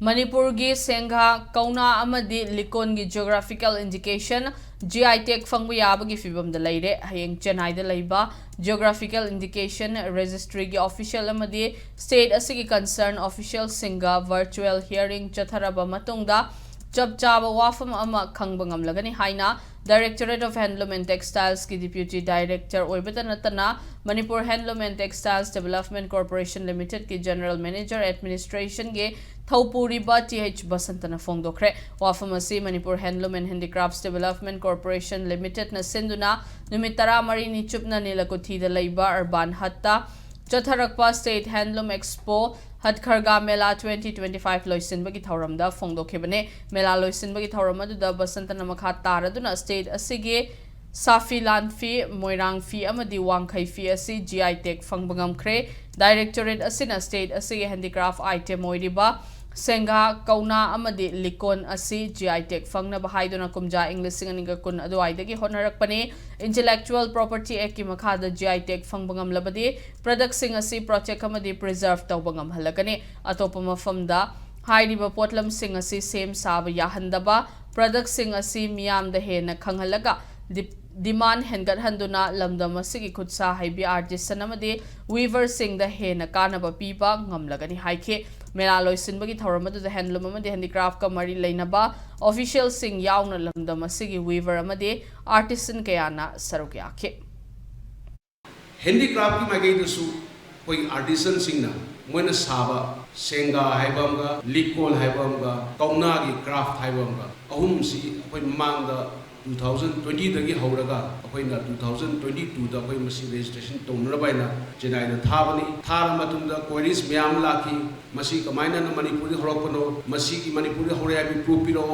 Manipur'S Sengha, Kouna amadi Likkon gi geographical indication GI tag fangbu yabagi fibam da leire hayeng Chennai da leiba geographical indication registry gi official amadi state asigi concern official Sengha virtual hearing chatharaba matungda chap chaba wafam ama khangbang amlagani haina Directorate of Handloom and Textiles ki Deputy Director oibata natana Manipur Handloom and Textiles Development Corporation Limited ki General Manager Administration ge Thaupuriba TH Basantana Fongdokre Wafamasi Manipur Handloom and Handicrafts Development Corporation Limited na sinduna numitara marini chupna nilakuthi da leiba urban hatta Chatharakpa State Handloom Expo Hatkharga Mela 2025 Loisin Bagi Thauramda Fongdokhebane Mela Loisin Bagi Thauramadu Basantana Makha Taraduna State Asige Safi Land Fee Moirang Fee Amadi Wangkai Fee Asi GI Tech Fangbangam Kre Directorate Asina State Asige Handicraft Item Moiriba Sengha Kouna amadi Likkon asi GI Tech Fangna Bahaiduna Kumja English Singaninga Kun Aduaidagi Honarakpani Intellectual Property Act ki Makhada GI Tech Fangbangam Labadi Product Sing asi Project amadi Preserve Taubangam Halakani Atopa Mafamda Hairiba Potlam Sing asi Same Saba Yahandaba Product Sing asi Miam the Hena Kanghalaga Demand Hengat Handuna Lamdam Sigi Kutsa Haibi Artist Sanamadi Weaver Sing the Hena Kanaba Pipa Ngamlagani Haike Mela Loisin Bagi Thauramadu the Handloom Amadi Handicraft Kamari Lainaba Official Sing Yauna Lamdam Sigi Weaver Amadi Artisan Kayana Sarukyake Handicraft ki magai dasu koi artisan singna moina saba Sengha haibamga Likkon haibamga Kouna gi craft haibamga ahum si koi mangda 2020 dagi hauraga akoina 2022 da koi masi registration tomrabaina Chennai da thabani thara matunda queries myam laki masi kamaina na Manipuri horokpano masi ki Manipuri horai bi proof piro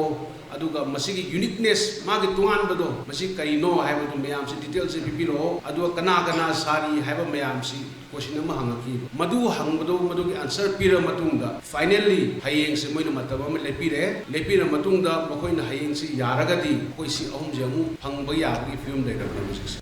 aduga masi ki uniqueness magi tungan bado masi karino haibadu myam si details se pipiro aduga kana sari haiba myam si question ama hangaki madu hangbado madu ki answer pira matungda finally hayeng se moina mataba ma lepira matungda makoina hayeng si yaragadi koi si ahum jamu phangba ya ki film de ra music